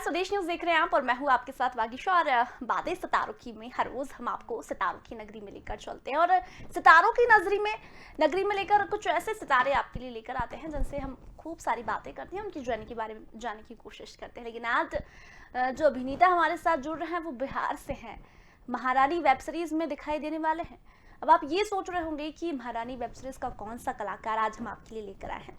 नमस्कार, स्वदेश न्यूज़ देख रहे हैं आप और मैं हूं आपके साथ वागीशा। और बातें सितारों की में हर रोज हम आपको सितारों की नगरी में लेकर चलते हैं और सितारों की नगरी में लेकर कुछ ऐसे सितारे आपके लिए लेकर आते हैं जिनसे हम खूब सारी बातें करते हैं, उनकी जर्नी के बारे में जानने की कोशिश करते हैं। लेकिन आज जो अभिनेता हमारे साथ जुड़ रहे हैं वो बिहार से हैं। महारानी वेब सीरीज में दिखाई देने वाले हैं। अब आप ये सोच रहे होंगे कि महारानी वेब सीरीज का कौन सा कलाकार आज हम आपके लिए लेकर आए हैं,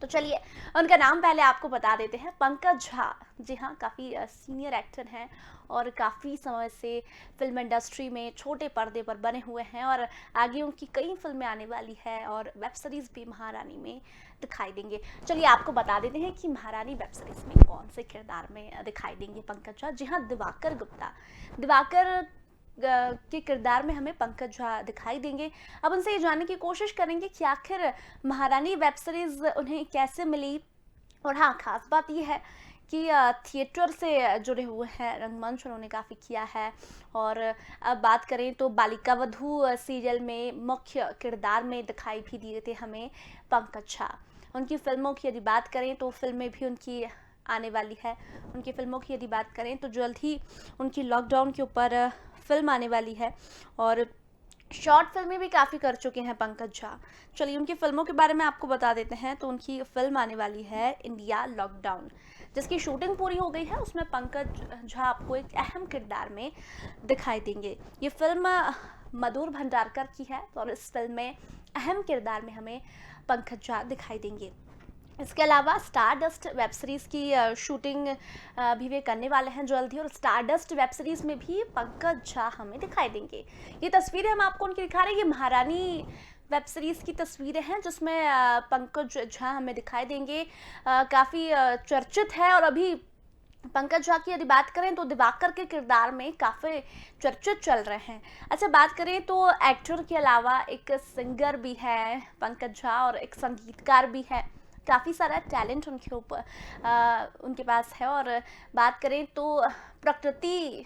तो चलिए उनका नाम पहले आपको बता देते हैं। पंकज झा, जी हाँ, काफ़ी सीनियर एक्टर हैं और काफ़ी समय से फिल्म इंडस्ट्री में छोटे पर्दे पर बने हुए हैं और आगे उनकी कई फिल्में आने वाली है और वेब सीरीज़ भी महारानी में दिखाई देंगे। चलिए आपको बता देते हैं कि महारानी वेब सीरीज़ में कौन से किरदार में दिखाई देंगे पंकज झा। जी हाँ, दिवाकर गुप्ता, दिवाकर के किरदार में हमें पंकज झा दिखाई देंगे। अब उनसे ये जानने की कोशिश करेंगे कि आखिर महारानी वेब सीरीज उन्हें कैसे मिली। और हाँ, खास बात यह है कि थिएटर से जुड़े हुए हैं, रंगमंच उन्होंने काफ़ी किया है। और अब बात करें तो बालिका वधू सीरियल में मुख्य किरदार में दिखाई भी दिए थे हमें पंकज झा। उनकी फिल्मों की यदि बात करें तो फिल्में भी उनकी आने वाली है। उनकी फिल्मों की यदि बात करें तो जल्द ही उनकी लॉकडाउन के ऊपर फिल्म आने वाली है और शॉर्ट फिल्में भी काफ़ी कर चुके हैं पंकज झा। चलिए उनकी फिल्मों के बारे में आपको बता देते हैं। तो उनकी फिल्म आने वाली है इंडिया लॉकडाउन, जिसकी शूटिंग पूरी हो गई है। उसमें पंकज झा आपको एक अहम किरदार में दिखाई देंगे। ये फिल्म मधुर भंडारकर की है और इस फिल्म में अहम किरदार में हमें पंकज झा दिखाई देंगे। इसके अलावा स्टारडस्ट वेब सीरीज़ की शूटिंग भी वे करने वाले हैं जल्द ही, और स्टारडस्ट वेब सीरीज़ में भी पंकज झा हमें दिखाई देंगे। ये तस्वीरें हम आपको उनकी दिखा रहे हैं। ये महारानी वेब सीरीज़ की तस्वीरें हैं जिसमें पंकज झा हमें दिखाई देंगे। काफ़ी चर्चित है और अभी पंकज झा की यदि बात करें तो दिवाकर के किरदार में काफ़ी चर्चित चल रहे हैं। अच्छा, बात करें तो एक्टर के अलावा एक सिंगर भी है पंकज झा और एक संगीतकार भी है। काफ़ी सारा टैलेंट उनके ऊपर उनके पास है। और बात करें तो प्रकृति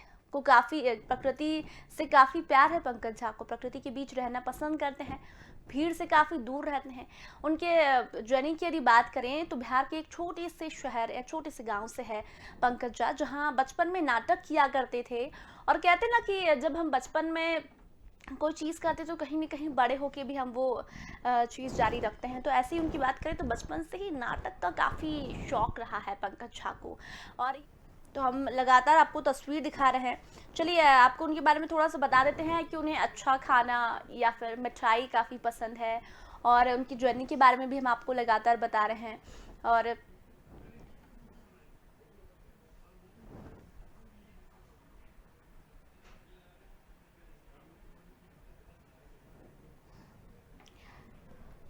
से काफ़ी प्यार है पंकज झा को। प्रकृति के बीच रहना पसंद करते हैं, भीड़ से काफ़ी दूर रहते हैं। उनके जर्नी की यदि बात करें तो बिहार के एक छोटे से शहर या छोटे से गांव से है पंकज झा, जहां बचपन में नाटक किया करते थे। और कहते ना कि जब हम बचपन में कोई चीज़ करते तो कहीं ना कहीं बड़े होके भी हम वो चीज़ जारी रखते हैं। तो ऐसे ही उनकी बात करें तो बचपन से ही नाटक का काफ़ी शौक रहा है पंकज झा को। और तो हम लगातार आपको तस्वीर दिखा रहे हैं। चलिए आपको उनके बारे में थोड़ा सा बता देते हैं कि उन्हें अच्छा खाना या फिर मिठाई काफ़ी पसंद है। और उनकी जर्नी के बारे में भी हम आपको लगातार बता रहे हैं। और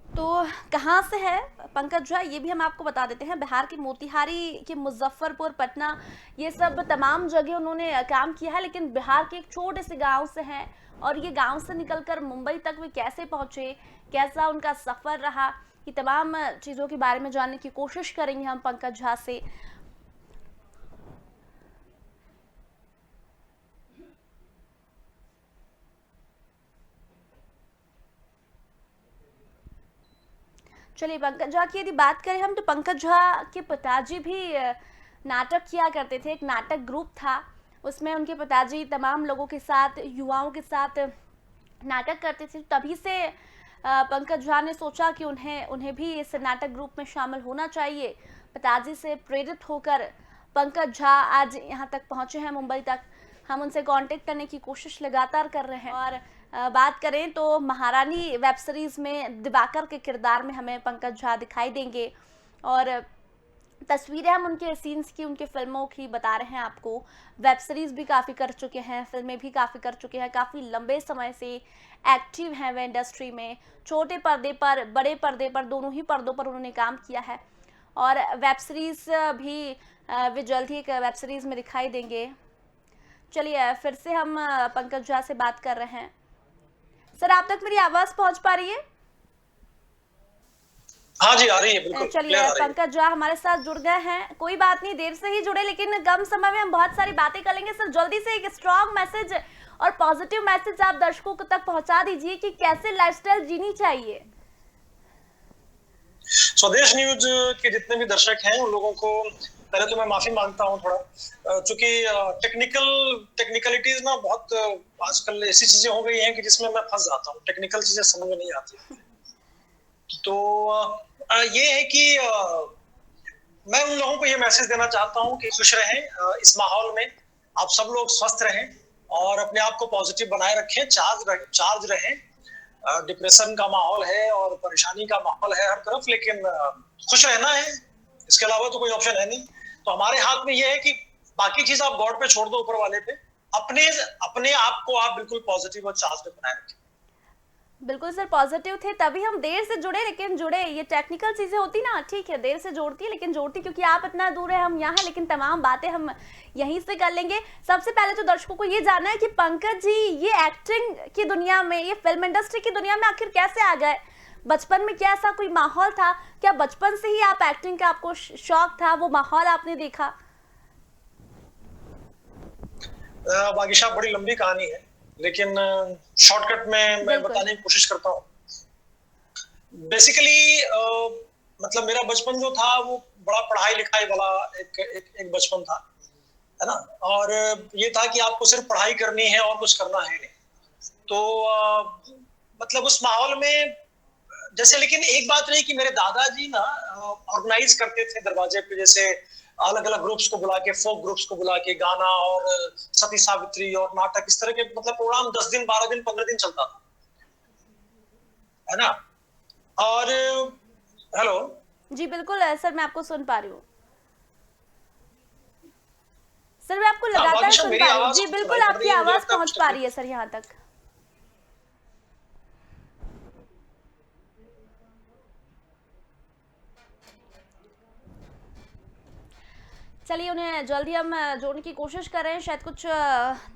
तो कहाँ से है पंकज झा ये भी हम आपको बता देते हैं। बिहार के मोतिहारी के मुजफ्फरपुर, पटना, ये सब तमाम जगह उन्होंने काम किया है, लेकिन बिहार के एक छोटे से गांव से हैं। और ये गांव से निकलकर मुंबई तक वे कैसे पहुंचे, कैसा उनका सफ़र रहा, ये तमाम चीज़ों के बारे में जानने की कोशिश करेंगे हम पंकज झा से। चलिए पंकज झा की यदि बात करें हम तो पंकज झा के पिताजी भी नाटक किया करते थे। एक नाटक ग्रुप था, उसमें उनके पिताजी तमाम लोगों के साथ, युवाओं के साथ नाटक करते थे। तभी से पंकज झा ने सोचा कि उन्हें उन्हें भी इस नाटक ग्रुप में शामिल होना चाहिए। पिताजी से प्रेरित होकर पंकज झा आज यहाँ तक पहुँचे हैं, मुंबई तक। हम उनसे कांटेक्ट करने की कोशिश लगातार कर रहे हैं। और बात करें तो महारानी वेब सीरीज में दिवाकर के किरदार में हमें पंकज झा दिखाई देंगे। और तस्वीरें हम उनके सीन्स की, उनके फिल्मों की बता रहे हैं आपको। वेब सीरीज भी काफ़ी कर चुके हैं, फिल्में भी काफ़ी कर चुके हैं, काफ़ी लंबे समय से एक्टिव हैं वे इंडस्ट्री में। छोटे पर्दे पर, बड़े पर्दे पर, दोनों ही पर्दों पर उन्होंने काम किया है। और वेब सीरीज भी वे जल्द ही एक वेब सीरीज में दिखाई देंगे। चलिए फिर से हम पंकज झा से बात कर रहे हैं। सर, आप तक मेरी आवाज़ पहुंच पा रही है? हाँ जी, आ रही है, बिल्कुल चलिए पंकज झा हमारे साथ जुड़ गए हैं। कोई बात नहीं, देर से ही जुड़े, लेकिन कम समय में हम बहुत सारी बातें कर लेंगे। सर, जल्दी से एक स्ट्रॉन्ग मैसेज और पॉजिटिव मैसेज आप दर्शकों तक पहुंचा दीजिए कि कैसे लाइफस्टाइल जीनी चाहिए। स्वदेश न्यूज के जितने भी दर्शक हैं उन लोगों को पहले तो मैं माफी मांगता हूँ थोड़ा, चूंकि टेक्निकलिटीज ना बहुत आजकल ऐसी चीजें हो गई हैं कि जिसमें मैं फंस जाता हूँ, टेक्निकल चीजें समझ में नहीं आती। तो ये है कि मैं उन लोगों को ये मैसेज देना चाहता हूँ कि खुश रहें इस माहौल में, आप सब लोग स्वस्थ रहें और अपने आप को पॉजिटिव बनाए रखें, चार्ज रहें। डिप्रेशन का माहौल है और परेशानी का माहौल है हर तरफ, लेकिन खुश रहना है, इसके अलावा तो कोई ऑप्शन है नहीं। तो हमारे हाथ में ये है कि बाकी चीज आप गॉड पे छोड़ दो, ऊपर वाले पे। अपने अपने आप को आप बिल्कुल पॉजिटिव और चार्ज में बनाए रखें। बिल्कुल सर, पॉजिटिव थे तभी हम देर से जुड़े, लेकिन जुड़े। ये टेक्निकल चीजें होती ना, ठीक है देर से जोड़ती है लेकिन जोड़ती, क्योंकि आप इतना दूर है हम यहाँ हैं, लेकिन तमाम बातें हम यहीं से कर लेंगे। सबसे पहले तो दर्शकों को ये जानना है कि पंकज जी ये एक्टिंग की दुनिया में, ये फिल्म इंडस्ट्री की दुनिया में आखिर कैसे आ गए? बचपन में क्या ऐसा कोई माहौल था? क्या बचपन से ही आप एक्टिंग का आपको शौक था, वो माहौल आपने देखा? बागीशा बड़ी लंबी कहानी है, लेकिन शॉर्टकट में मैं बताने की कोशिश करता हूँ। बेसिकली मतलब मेरा बचपन जो था वो बड़ा पढ़ाई लिखाई वाला एक बचपन था, है ना। और ये था कि आपको सिर्फ पढ़ाई करनी है और कुछ करना है नहीं। तो मतलब उस माहौल में जैसे, लेकिन एक बात रही कि मेरे दादाजी ना ऑर्गेनाइज करते थे दरवाजे पे, जैसे अलग अलग ग्रुप्स को बुला के, फोक ग्रुप्स को बुला के गाना और सती सावित्री और नाटक, इस तरह के मतलब प्रोग्राम 10 दिन 12 दिन 15 दिन चलता था, है ना। और हेलो जी बिल्कुल सर, मैं आपको सुन पा रही हूँ सर, मैं आपको लगातार सुन पा रही हूँ। जी बिल्कुल, आपकी आवाज पहुंच पा रही है सर यहाँ तक। चलिए, उन्हें जल्दी हम जोड़ने की कोशिश कर रहे हैं। शायद कुछ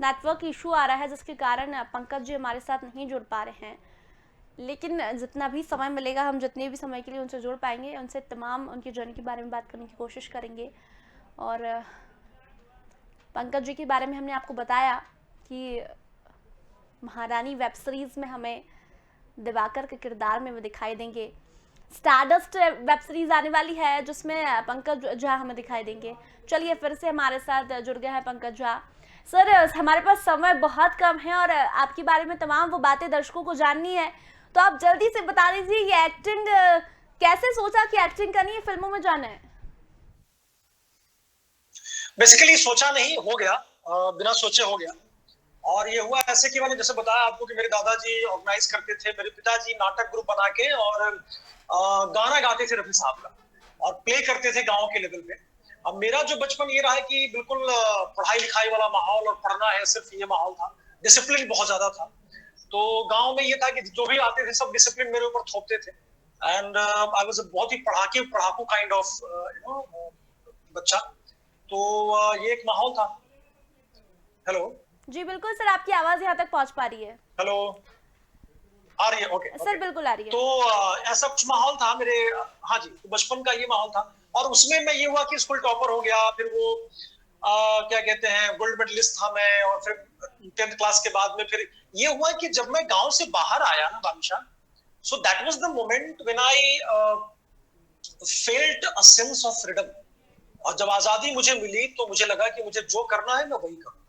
नेटवर्क इशू आ रहा है जिसके कारण पंकज जी हमारे साथ नहीं जुड़ पा रहे हैं, लेकिन जितना भी समय मिलेगा हम जितने भी समय के लिए उनसे जुड़ पाएंगे, उनसे तमाम उनकी जर्नी के बारे में बात करने की कोशिश करेंगे। और पंकज जी के बारे में हमने आपको बताया कि महारानी वेब सीरीज में हमें दिवाकर के किरदार में वो दिखाई देंगे। स्टारडस्ट वेब सीरीज आने वाली है जिसमें पंकज झा हमें दिखाई देंगे। चलिए, फिर से हमारे साथ जुड़ गए हैं पंकज झा। सर, हमारे पास समय बहुत कम है और आपके बारे में तमाम वो बातें दर्शकों को जाननी है, तो आप जल्दी से बता दीजिए ये एक्टिंग कैसे सोचा कि एक्टिंग करनी है, फिल्मों में जाना है? बेसिकली सोचा नहीं, हो गया, बिना सोचे हो गया। और ये हुआ ऐसे कि मैंने जैसे बताया आपको कि मेरे दादाजी ऑर्गेनाइज करते थे, मेरे पिताजी नाटक ग्रुप बना के और गाना गाते थे रफी साहब का, और प्ले करते थे गांव के लेवल पे। अब मेरा जो बचपन ये रहा है कि बिल्कुल पढ़ाई लिखाई वाला माहौल और पढ़ना है सिर्फ, ये माहौल था। डिसिप्लिन बहुत ज्यादा था, तो गांव में ये था कि जो भी आते थे सब डिसिप्लिन मेरे ऊपर थोपते थे। एंड आई वाज बहुत ही पढ़ाकू काइंड ऑफ बच्चा। तो ये एक माहौल था। हेलो जी बिल्कुल सर, आपकी आवाज यहाँ तक पहुंच पा रही है। हेलो, आ रही है? ओके सर बिल्कुल आ रही है। तो ऐसा कुछ माहौल था मेरे, हाँ जी, तो बचपन का ये माहौल था। और उसमें मैं ये हुआ कि स्कूल टॉपर हो गया, फिर वो क्या कहते हैं, गोल्ड मेडलिस्ट था मैं। और फिर 10th क्लास के बाद में फिर ये हुआ कि जब मैं गांव से बाहर आया ना बादशाह, so that was the moment when I felt a sense of freedom. और जब आजादी मुझे मिली तो मुझे लगा कि मुझे जो करना है मैं वही करूंगा।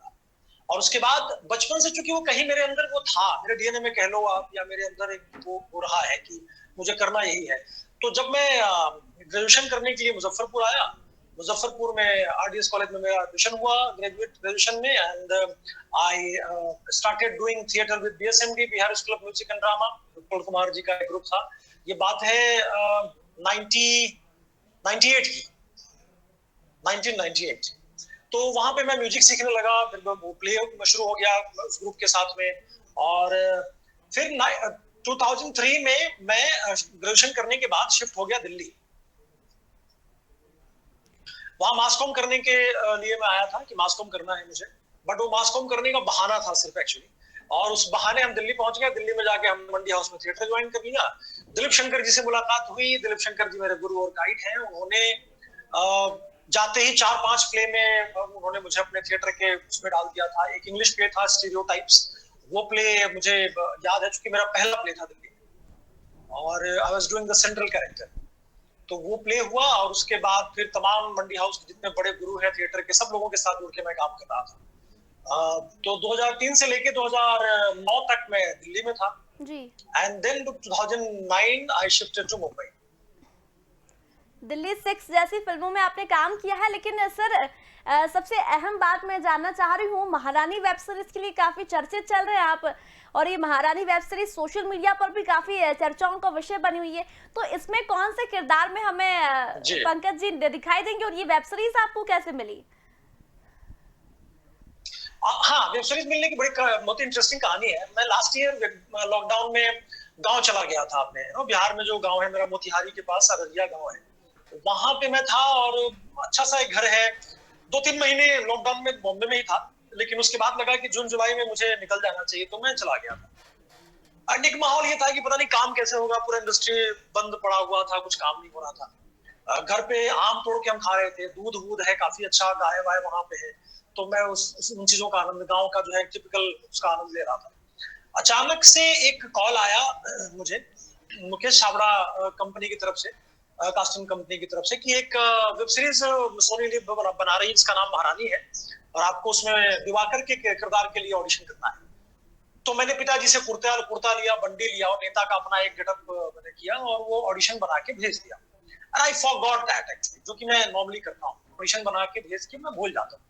और उसके बाद बचपन से चूंकि वो कहीं मेरे अंदर वो था, मेरे डीएनए में कह लो आप, या मेरे अंदर एक वो हो रहा है कि मुझे करना यही है। तो जब मैं ग्रेजुएशन करने के लिए मुजफ्फरपुर आया, मुजफ्फरपुर में आरडीएस कॉलेज में मेरा एडमिशन हुआ ग्रेजुएशन में। And I started doing theatre with BSMD, Bihar school of music and drama. Utpal Kumar ji का एक ग्रुप था। ये बात है 1998 की, 1998। तो वहां पे मैं म्यूजिक सीखने लगा, फिर वो प्ले शुरू हो गया उस ग्रुप के साथ में। और फिर 2003 में मैं ग्रेजुएशन करने के बाद शिफ्ट हो गया दिल्ली। वहां मास कॉम करने के लिए मैं आया था कि मास कॉम करना है मुझे, बट वो मास कॉम करने का बहाना था सिर्फ एक्चुअली। और उस बहाने हम दिल्ली पहुंच गए। दिल्ली में जाके हम मंडी हाउस में थिएटर ज्वाइन कर लिया। दिलीप शंकर जी से मुलाकात हुई। दिलीप शंकर जी मेरे गुरु और गाइड हैं। उन्होंने जाते ही 4-5 प्ले में उन्होंने मुझे अपने थिएटर के उसमें डाल दिया था। एक इंग्लिश प्ले था स्टीरियोटाइप्स, वो प्ले मुझे याद है क्योंकि मेरा पहला प्ले था दिल्ली, और I was doing the central character. तो वो प्ले हुआ और उसके बाद फिर तमाम मंडी हाउस के जितने बड़े गुरु हैं थिएटर के, सब लोगों के साथ जुड़ के मैं काम कर रहा था। तो 2003 से लेके 2009 तक मैं दिल्ली में था, जी। And then 2009 I shifted to Mumbai. Delhi 6 जैसी फिल्मों में आपने काम किया है, लेकिन सर सबसे अहम बात मैं जानना चाह रही हूँ, महारानी वेब सीरीज के लिए काफी चर्चित चल रहे हैं आप, और ये महारानी वेब सीरीज सोशल मीडिया पर भी काफी चर्चाओं का विषय बनी हुई है। तो इसमें कौन से किरदार में हमें जी पंकज जी दिखाई देंगे, और ये वेब सीरीज आपको कैसे मिली? हाँ, वेब सीरीज मिलने की बड़ी बहुत इंटरेस्टिंग कहानी है। मैं लास्ट ईयर लॉकडाउन में गांव चला गया था अपने, बिहार में जो गांव है मेरा, मोतिहारी के पास अररिया गांव है, वहां पे मैं था। और अच्छा सा एक घर है। 2-3 महीने लॉकडाउन में बॉम्बे में ही था, लेकिन उसके बाद लगा कि जून जुलाई में मुझे निकल जाना चाहिए, तो मैं चला गया था। और एक माहौल ये था कि पता नहीं काम कैसे होगा, पूरा इंडस्ट्री बंद पड़ा हुआ था, कुछ काम नहीं हो रहा था। घर पे आम तोड़ के हम खा रहे थे, दूध वूध है काफी अच्छा, गाय वाय वहां पे है, तो मैं उन चीजों का आनंद, गाँव का जो है टिपिकल, उसका आनंद ले रहा था। अचानक से एक कॉल आया मुझे मुकेश छाबड़ा कंपनी की तरफ से, कास्टिंग कंपनी की तरफ से, कि एक वेब सीरीज सोनी लिव बना रही है, जिसका नाम महारानी है, और आपको उसमें दिवाकर के किरदार के लिए ऑडिशन करना है। तो मैंने पिताजी से कुर्ता लिया, बंडी लिया, और नेता का अपना एक गेटअप मैंने किया, और वो ऑडिशन बना के भेज दिया। And I forgot that actually, जो कि मैं नॉर्मली करता हूँ, ऑडिशन बना के भेज के मैं भूल जाता हूँ।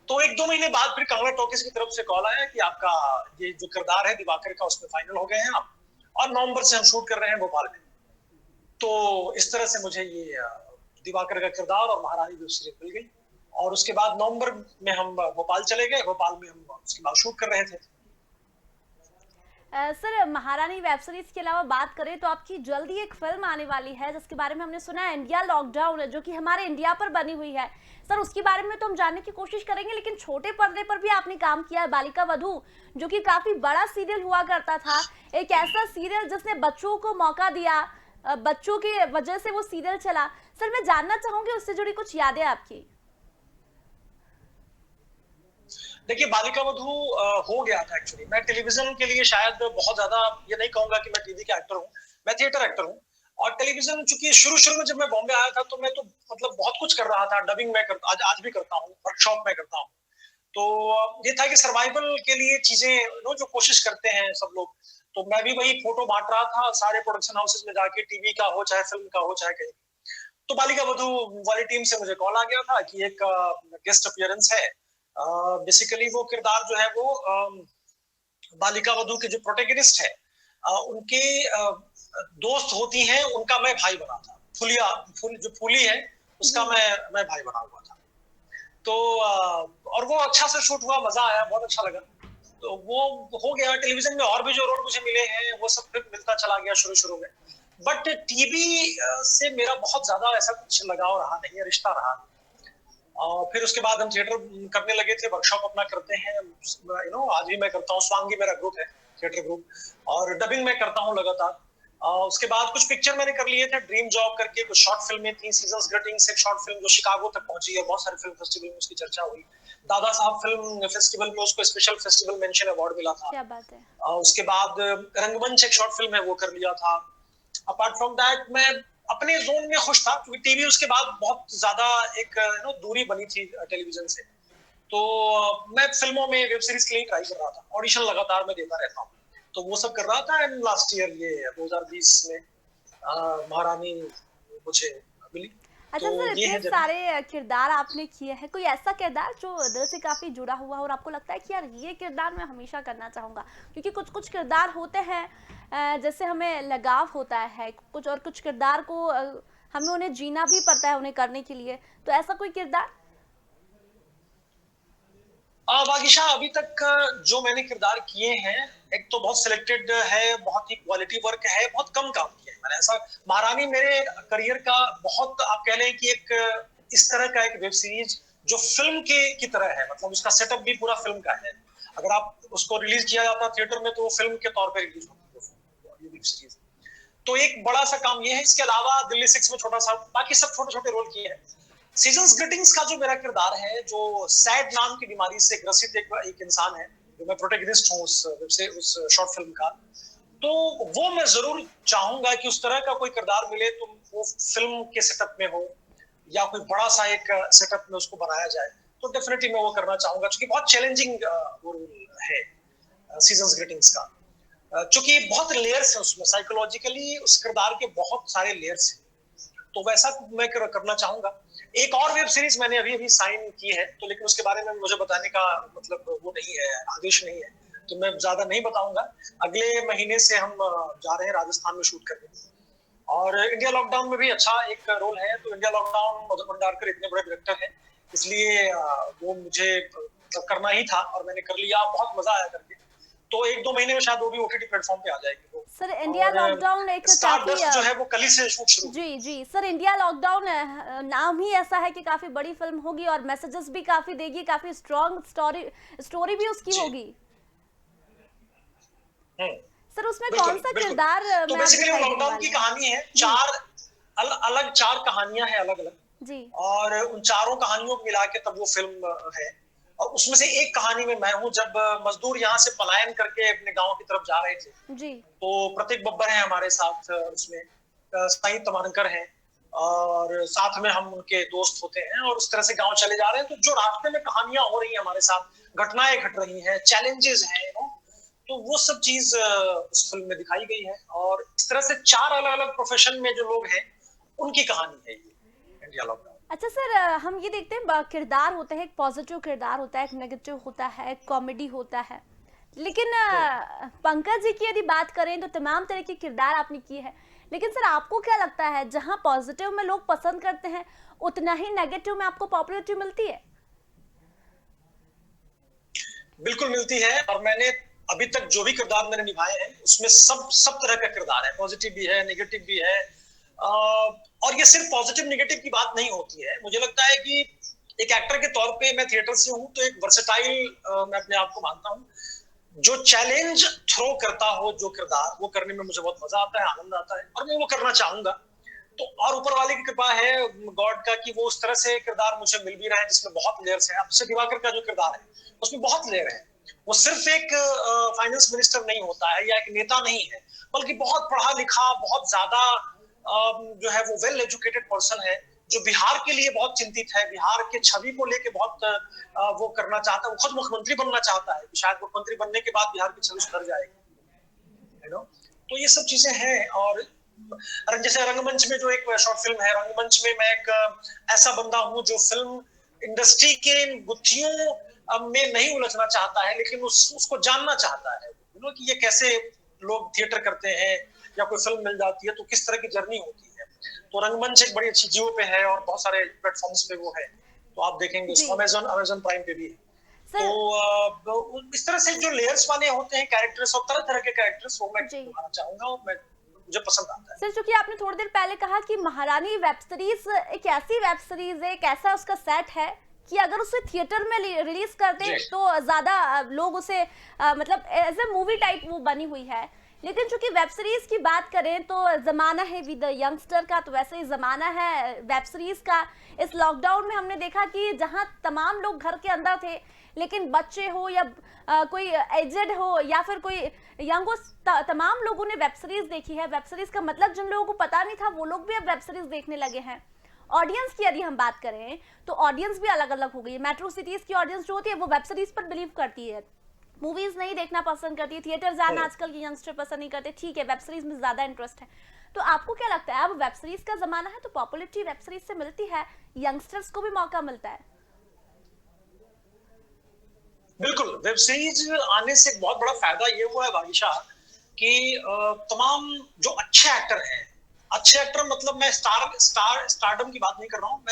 तो 1-2 महीने बाद फिर कांगड़ा टॉकीज की तरफ से कॉल आया कि आपका ये जो किरदार है दिवाकर का, उसमें फाइनल हो गए हैं आप, और नवंबर से हम शूट कर रहे हैं भोपाल में। तो इस तरह से मुझे ये दिवाकर का किरदार और महारानी वेब सीरीज मिल गई, और उसके बाद नवंबर में हम भोपाल चले गए। भोपाल में हम उसके बाद शूट कर रहे थे। सर महारानी वेब सीरीज के अलावा बात करें तो आपकी जल्दी एक फिल्म आने वाली है, जिसके बारे में हमने सुना है, इंडिया लॉकडाउन, जो कि हमारे इंडिया पर बनी हुई है। सर उसके बारे में तो हम जानने की कोशिश करेंगे, लेकिन छोटे पर्दे पर भी आपने काम किया है, बालिका वधू, जो कि काफी बड़ा सीरियल हुआ करता था, एक ऐसा सीरियल जिसने बच्चों को मौका दिया, बच्चों की वजह से वो सीरियल चला। सर मैं जानना चाहूंगी उससे जुड़ी कुछ यादें आपकी। देखिए, बालिका वधू हो गया था एक्चुअली। मैं टेलीविजन के लिए शायद बहुत ज्यादा ये नहीं कहूंगा कि मैं टीवी का एक्टर हूँ, मैं थिएटर एक्टर हूँ। और टेलीविजन, चूंकि शुरू में जब मैं बॉम्बे आया था, तो मैं तो मतलब बहुत कुछ कर रहा था। डबिंग में आज भी करता हूँ, वर्कशॉप में करता हूँ। तो ये था कि सर्वाइवल के लिए चीजें जो कोशिश करते हैं सब लोग, तो मैं भी वही फोटो बांट रहा था सारे प्रोडक्शन हाउसेज में जाके, टीवी का हो चाहे फिल्म का हो चाहे कहीं। तो बालिका वधू वाली टीम से मुझे कॉल आ गया था कि एक गेस्ट अपीयरेंस है। बेसिकली वो किरदार जो है वो बालिका वधू के जो प्रोटेगनिस्ट है, उनके दोस्त होती हैं, उनका मैं भाई बना था। जो फूली है, उसका मैं भाई बना हुआ था। तो और वो अच्छा से शूट हुआ, मजा आया, बहुत अच्छा लगा। तो वो हो गया। टेलीविजन में और भी जो रोल मुझे मिले हैं, वो सब फिर मिलता चला गया शुरू में। बट टीवी से मेरा बहुत ज्यादा ऐसा कुछ लगाव रहा नहीं है, रिश्ता रहा नहीं। और फिर उसके बाद हम थिएटर करने लगे थे, वर्कशॉप अपना करते हैं, आज भी मैं करता हूँ। स्वांगी मेरा ग्रुप है, थिएटर ग्रुप, और डबिंग में करता हूँ लगातार। उसके बाद कुछ पिक्चर मैंने कर लिए थे, ड्रीम जॉब करके, कुछ शॉर्ट फिल्में थी, सीजन्स ग्रीटिंग्स एक शॉर्ट फिल्म जो शिकागो तक पहुंची है, बहुत सारे फिल्म फेस्टिवल में उसकी चर्चा हुई। दादा साहब फिल्म फेस्टिवल में उसको स्पेशल फेस्टिवल मेंशन अवार्ड मिला था। क्या बात है। उसके बाद रंगमंच एक शॉर्ट फिल्म है, वो कर लिया था। अपार्ट फ्रॉम दैट मैं अपने जोन में खुश था, क्योंकि टीवी उसके बाद बहुत ज्यादा एक दूरी बनी थी टेलीविजन से। तो मैं फिल्मों में, वेब सीरीज के लिए ट्राई कर रहा था, ऑडिशन लगातार मैं देता रहता हूँ, तो वो सब कर रहा था। एंड लास्ट ईयर ये 2020 में महारानी मुझे मिली। अच्छा तो सर, ये इतने है जर्नी। सारे किरदार आपने किए हैं, कोई ऐसा किरदार जो दिल से काफी जुड़ा हुआ हो और आपको लगता है कि यार ये किरदार मैं हमेशा करना चाहूंगा? क्योंकि कुछ कुछ किरदार होते हैं जैसे हमें लगाव होता है कुछ, और कुछ किरदार को हमें उन्हें जीना भी पड़ता है उन्हें करने के लिए। तो ऐसा कोई किरदार? बागिशा, अभी तक जो मैंने किरदार किए हैं, एक तो बहुत सिलेक्टेड है, बहुत ही क्वालिटी वर्क है, बहुत कम काम किया है मैंने ऐसा। महारानी मेरे करियर का बहुत, आप कह लें कि एक इस तरह का एक वेब सीरीज जो फिल्म के की तरह है, मतलब उसका सेटअप भी पूरा फिल्म का है। अगर आप उसको रिलीज किया जाता थिएटर में, तो वो फिल्म के तौर पर रिलीज होती है वेब सीरीज। तो एक बड़ा सा काम ये है। इसके अलावा दिल्ली 6 में छोटा सा, बाकी सब छोटे छोटे रोल किए हैं। सीजन्स ग्रीटिंग्स का जो मेरा किरदार है, जो सैड नाम की बीमारी से ग्रसित एक इंसान है, जो मैं प्रोटेगनिस्ट हूँ उस शॉर्ट फिल्म का। तो वो मैं जरूर चाहूंगा कि उस तरह का कोई किरदार मिले तो वो फिल्म के सेटअप में हो या कोई बड़ा सा एक सेटअप में उसको बनाया जाए, तो डेफिनेटली मैं वो करना चाहूंगा, क्योंकि बहुत चैलेंजिंग वो रोल है सीजन्स ग्रीटिंग्स का। चूंकि बहुत लेयर्स है उसमें, साइकोलॉजिकली उस किरदार के बहुत सारे लेयर्स हैं, तो वैसा मैं करना चाहूंगा। एक और वेब सीरीज मैंने अभी अभी साइन की है, तो लेकिन उसके बारे में मुझे बताने का मतलब वो नहीं है, आदेश नहीं है, तो मैं ज्यादा नहीं बताऊंगा। अगले महीने से हम जा रहे हैं राजस्थान में शूट करने, और इंडिया लॉकडाउन में भी अच्छा एक रोल है। तो इंडिया लॉकडाउन, मधुर भंडारकर इतने बड़े डायरेक्टर हैं, इसलिए वो मुझे करना ही था और मैंने कर लिया, बहुत मजा आया करके। तो 1-2 महीने में शायद वो भी ओटीटी प्लेटफॉर्म पे आ जाएगी वो। सर इंडिया और लॉकडाउन एक काफी स्टारडस्ट जो है वो कल ही से शूट शुरू। जी जी सर, इंडिया लॉकडाउन नाम ही ऐसा है कि काफी बड़ी फिल्म होगी और मैसेजेस भी काफी देगी, काफी स्ट्रॉन्ग स्टोरी भी उसकी जी। होगी। सर उसमें बिल्कुल कौन सा बिल्कुल। किरदार तो में आप बेसिकली वो दिखाई देने लॉकडाउन वाले की हैं? कहानी है, जी अलग 4 कहानियां हैं अलग अलग, जी और उन चारों कहानियों को मिला के तब वो फिल्म है। और उसमें से एक कहानी में मैं हूँ, जब मजदूर यहाँ से पलायन करके अपने गांव की तरफ जा रहे थे, जी तो प्रतीक बब्बर है हमारे साथ उसमें, साई तमानकर हैं, और साथ में हम उनके दोस्त होते हैं, और उस तरह से गांव चले जा रहे हैं। तो जो रास्ते में कहानियां हो रही हैं हमारे साथ, घटनाएं घट रही हैं, चैलेंजेस हैं, तो वो सब चीज उस फिल्म में दिखाई गई है। और इस तरह से 4 अलग अलग प्रोफेशन में जो लोग हैं उनकी कहानी है ये इंडिया लॉकडाउन। अच्छा सर, हम ये देखते हैं किरदार होता है, एक पॉजिटिव किरदार होता है, एक नेगेटिव होता है, एक कॉमेडी होता है, लेकिन पंकज जी की यदि बात करें तो तमाम तरह के किरदार आपने किए हैं, लेकिन सर आपको क्या लगता है जहां पॉजिटिव में लोग पसंद करते हैं उतना ही नेगेटिव में आपको पॉपुलैरिटी मिलती है? बिल्कुल मिलती है, और मैंने अभी तक जो भी किरदार मैंने निभाए हैं उसमें सब तरह का किरदार है, पॉजिटिव भी है, नेगेटिव भी है। और ये सिर्फ पॉजिटिव नेगेटिव की बात नहीं होती है। मुझे लगता है कि एक एक्टर के तौर पे मैं थिएटर से हूं, तो एक वर्सेटाइल मैं अपने आप को मानता हूं। जो चैलेंज थ्रो करता हो जो किरदार, वो करने में मुझे बहुत मजा आता है, आनंद आता है, और मैं वो करना चाहूंगा। तो और ऊपर वाले की कृपा है, गॉड का, कि वो उस तरह से किरदार मुझे मिल भी रहा है जिसमें बहुत लेयर्स है। अब से दिवाकर का जो किरदार है उसमें बहुत लेयर है। वो सिर्फ एक फाइनेंस मिनिस्टर नहीं होता है या एक नेता नहीं है, बल्कि बहुत पढ़ा लिखा, बहुत ज्यादा जो है वो वेल एजुकेटेड पर्सन है, जो बिहार के लिए बहुत चिंतित है, बिहार के छवि को लेके बहुत वो करना चाहता है। वो खुद मुख्यमंत्री बनना चाहता है, शायद मुख्यमंत्री बनने के बाद बिहार की छवि सुधर जाएगी, यू नो। तो ये सब चीजें हैं। और जैसे रंगमंच में जो एक शॉर्ट फिल्म है, रंगमंच में मैं एक ऐसा बंदा हूं जो फिल्म इंडस्ट्री के गुत्थियों में नहीं उलझना चाहता है, लेकिन उसको जानना चाहता है, कि ये कैसे लोग थिएटर करते हैं, या कोई फिल्म मिल जाती है तो किस तरह की जर्नी होती है। तो रंगमंच एक बड़ी अच्छी जियो पे है और बहुत सारे प्लेटफॉर्म्स पे वो है, तो आप देखेंगे उसको, अमेजन प्राइम पे भी है। तो इस तरह से जो लेयर्स वाले होते हैं कैरेक्टर्स, और तरह तरह के कैरेक्टर्स, वो मैं दिखाना चाहूंगा, और मैं मुझे पसंद आता है। सर चूंकि आपने थोड़ी देर पहले कहा कि महारानी वेब सीरीज एक ऐसी वेब सीरीज है, एक ऐसा उसका सेट है कि अगर उसे थिएटर में रिलीज करते हैं तो ज्यादा लोग उसे मतलब एज ए मूवी टाइप वो बनी हुई है, लेकिन चूंकि वेब सीरीज की बात करें तो जमाना है विद यंगस्टर का, तो वैसे ही जमाना है वेब सीरीज का। इस लॉकडाउन में हमने देखा कि जहां तमाम लोग घर के अंदर थे, लेकिन बच्चे हो या कोई एजेड हो या फिर कोई यंग हो, तमाम लोगों ने वेब सीरीज देखी है। वेब सीरीज का मतलब जिन लोगों को पता नहीं था वो लोग भी अब वेब सीरीज देखने लगे हैं। ऑडियंस की यदि हम बात करें तो ऑडियंस भी अलग अलग हो गई है। मेट्रो सिटीज की ऑडियंस जो होती है वो वेब सीरीज पर बिलीव करती है, मूवीज नहीं देखना पसंद करती है, थिएटर जाना आजकल के यंगस्टर पसंद नहीं करते, ठीक है वेब सीरीज में ज्यादा इंटरेस्ट है। तो आपको क्या लगता है, अब वेब सीरीज का जमाना है तो पॉपुलैरिटी वेब सीरीज से मिलती है, यंगस्टर्स को भी मौका मिलता है? बिल्कुल, वेब सीरीज आने से एक बहुत बड़ा फायदा ये हुआ है भाविशा, कि तमाम जो अच्छे एक्टर हैं, अच्छे एक्टर मतलब मैं स्टारडम की बात नहीं कर रहा हूँ,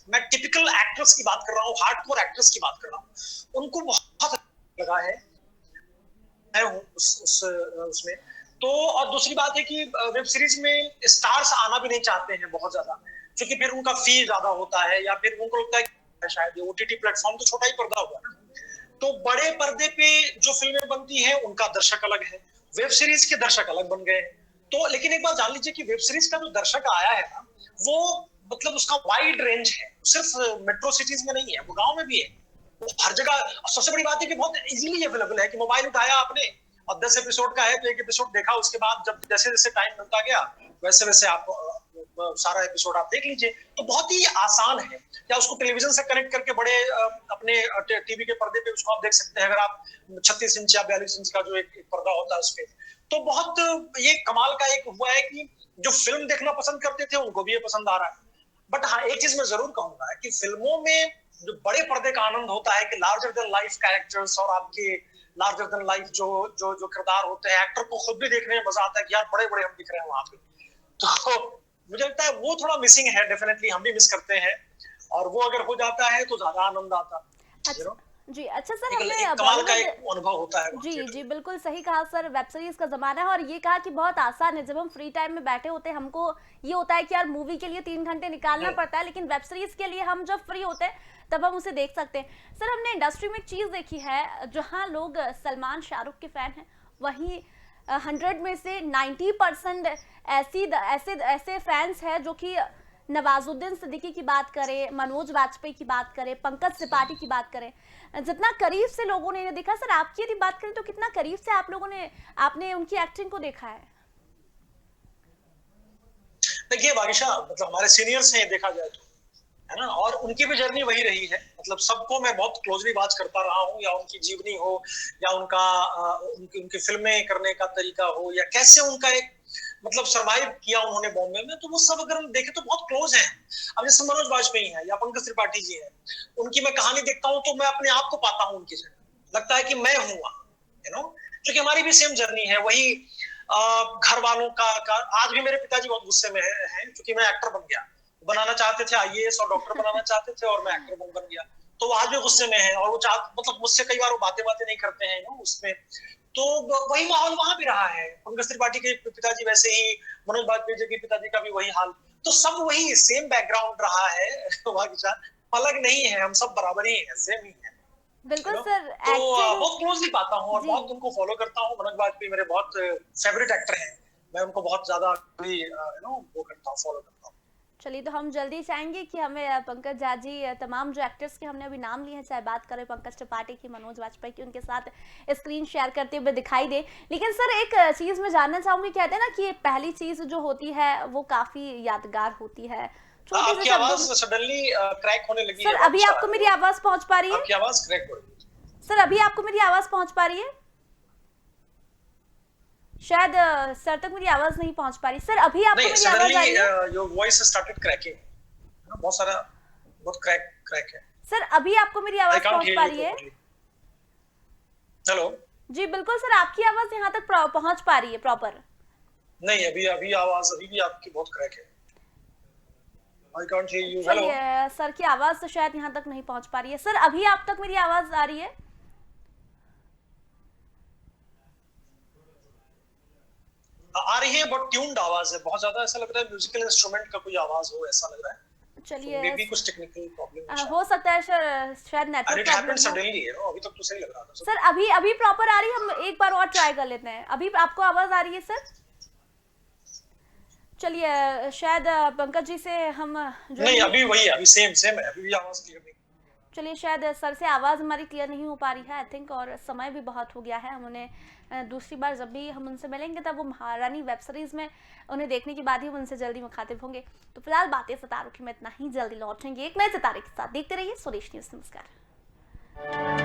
मैं टिपिकल एक्टर्स की बात कर रहा हूँ, हार्डकोर एक्टर्स की बात कर रहा हूँ, उनको बहुत लगा है, मैं हूँ उसमें। तो और दूसरी बात है कि वेब सीरीज में स्टार्स आना भी नहीं चाहते हैं बहुत ज्यादा, क्योंकि फिर उनका फी ज्यादा होता है, या फिर उनको लगता है कि शायद ओटीटी प्लेटफॉर्म तो छोटा ही पर्दा हुआ ना। तो बड़े पर्दे पे जो फिल्में बनती हैं उनका दर्शक अलग है, वेब सीरीज के दर्शक अलग बन गए हैं। तो लेकिन एक बात जान लीजिए कि वेब सीरीज का जो दर्शक आया है ना, वो मतलब उसका वाइड रेंज है, सिर्फ मेट्रो सिटीज में नहीं है, वो गांव में भी है, वो हर जगह। सबसे बड़ी बात है कि बहुत इजीली अवेलेबल है, कि मोबाइल उठाया आपने और 10 एपिसोड का है तो एक एपिसोड देखा, उसके बाद जब जैसे जैसे टाइम मिलता गया वैसे वैसे आप सारा एपिसोड आप देख लीजिए। तो बहुत ही आसान है, या उसको टेलीविजन से कनेक्ट करके बड़े अपने टीवी के पर्दे पे उसको आप देख सकते हैं, अगर आप 36 इंच या 42 इंच का जो एक पर्दा होता है उस पे। तो बहुत ये कमाल का एक हुआ है कि जो फिल्म देखना पसंद करते थे उनको भी ये पसंद आ रहा है। बट हाँ, एक चीज मैं जरूर कहूंगा कि फिल्मों में जो बड़े पर्दे का आनंद होता है कि लार्जर देन लाइफ कैरेक्टर्स और आपके लार्जर देन लाइफ जो जो जो किरदार होते हैं, एक्टर को खुद भी देखने में मजा आता है कि यार बड़े बड़े हम दिख रहे हैं वहां पे। तो मुझे लगता है वो थोड़ा मिसिंग है, डेफिनेटली हम भी मिस करते हैं, और वो अगर हो जाता है तो ज्यादा आनंद आता है। अच्छा जी, अच्छा सर, एक हमने कमाल का बॉलीवुड एक अनुभव होता है वहाँ जी थिएटर जी में। बिल्कुल सही कहा सर, वेब सीरीज का जमाना है और ये कहा कि बहुत आसान है। जब हम फ्री टाइम में बैठे होते हैं हमको ये होता है कि यार मूवी के लिए 3 घंटे निकालना पड़ता है, लेकिन वेब सीरीज के लिए हम जब फ्री होते हैं तब हम उसे देख सकते हैं। सर, हमने इंडस्ट्री में एक चीज देखी है, जहां लोग सलमान शाहरुख के फैन हैं, वहीं 100 में से 90% ऐसे ऐसे फैंस हैं जो कि नवाजुद्दीन सिद्दीकी की बात करें, मनोज वाजपेयी की बात करें, पंकज त्रिपाठी की बात करें, जितना करीब से लोगों ने इन्हें देखा। सर, आपकी यदि बात करें तो कितना करीब से आप लोगों ने आपने उनकी एक्टिंग को देखा है? देखिए बारिशा, मतलब हमारे सीनियर्स हैं देखा जाए तो, है ना, और उनकी भी जर्नी वही रही है। मतलब सबको मैं बहुत क्लोजली बात करता रहा हूँ, या उनकी जीवनी हो, या उनका उनकी फिल्में करने का तरीका हो, या कैसे उनका एक मतलब सरवाइव किया उन्होंने बॉम्बे में, तो वो सब अगर हम देखें तो बहुत क्लोज हैं। अब जैसे मनोज वाजपेयी हैं या पंकज त्रिपाठी जी हैं, उनकी मैं कहानी देखता हूँ तो मैं अपने आप को पाता हूँ उनकी जगह, लगता है कि मैं हूँ वहां, यू नो, क्योंकि हमारी भी सेम जर्नी है। वही घर वालों का आज भी मेरे पिताजी बहुत गुस्से में हैं क्योंकि मैं एक्टर बन गया। बनाना चाहते थे आईएएस और डॉक्टर बनाना चाहते थे, और मैं एक्टर बन गया, तो वो आज भी गुस्से में है, और वो मतलब मुझसे कई बार वो बातें नहीं करते हैं ना उसमें। तो वही माहौल वहां भी रहा है। पंकज त्रिपाठी के पिताजी वैसे ही, मनोज वाजपेयी जी के पिताजी का भी वही हाल, तो सब वही सेम बैकग्राउंड रहा है वहां के साथ, अलग नहीं है, हम सब बराबर ही हैं, सेम ही है, यू बिल्कुल नो। सर, तो एक्टिंग बहुत क्लोजली पाता हूँ और जी बहुत उनको फॉलो करता हूँ। मनोज वाजपेयी मेरे बहुत फेवरेट एक्टर हैं, मैं उनको बहुत ज्यादा वो करता हूँ, फॉलो करता हूँ। चलिए, तो हम जल्दी चाहेंगे कि हमें पंकज झा जी, तमाम जो एक्टर्स के हमने अभी नाम लिए हैं, चाहे बात करें पंकज त्रिपाठी की, मनोज वाजपेयी की, उनके साथ स्क्रीन शेयर करते हुए दिखाई दे। लेकिन सर, एक चीज मैं जानना चाहूंगी, कहते हैं ना कि पहली चीज जो होती है वो काफी यादगार होती है, छोटे से आपकी शब्दों आवाज में। सडनली क्रैक होने लगी सर, है अभी बादशाह, आपको मेरी आवाज पहुंच पा रही है? आपकी आवाज क्रैक हो रही है। सर, अभी आपको मेरी आवाज पहुंच पा रही है? शायद सर तक मेरी आवाज नहीं पहुंच पा रही। सर, अभी आपको नहीं, मेरी आवाज आ रही है? Suddenly your voice started cracking, बहुत सारा बहुत क्रैक क्रैक है। सर, अभी आपको मेरी आई आवाज कांट पहुंच हियर पा यू रही है? प्रॉपर्ली। हेलो। जी बिल्कुल सर, आपकी आवाज यहाँ तक पहुंच पा रही है प्रॉपर। नहीं, अभी अभी आवाज अभी भी आपकी बहुत क्रैक है। I can't hear you. Hello. चलिए, सर की आवाज तो शायद यहाँ तक नहीं पहुंच पा रही है। सर, अभी आप तक मेरी आवाज आ रही है? आ रही है, बट ट्यून्ड आवाज है बहुत ज्यादा, ऐसा लग रहा है म्यूजिकल इंस्ट्रूमेंट का कोई आवाज हो, ऐसा लग रहा है। तो चलिए, मे बी कुछ टेक्निकल प्रॉब्लम है हो सकता है सर, शायद and network it happened problem हो। सडनली, यू नो, अभी तक तो सही लग रहा था सब। सर, अभी अभी प्रॉपर आ रही है? हम एक बार और ट्राई कर लेते हैं। अभी आपको आवाज आ रही है सर? चलिए, शायद पंकज जी से हम जो नहीं, अभी वही है, अभी सेम सेम है, अभी भी आवाज क्लियर नहीं। चलिए, शायद सर से आवाज़ हमारी क्लियर नहीं हो पा रही है आई थिंक, और समय भी बहुत हो गया है। हम उन्हें दूसरी बार जब भी हम उनसे मिलेंगे तब वो महारानी वेब सीरीज़ में उन्हें देखने के बाद ही हम उनसे जल्दी मुखातिब होंगे। तो फिलहाल बातें सितारों की में इतना ही, जल्दी लौटेंगे एक नए सितारे के साथ। देखते रहिए स्वदेश न्यूज़। नमस्कार।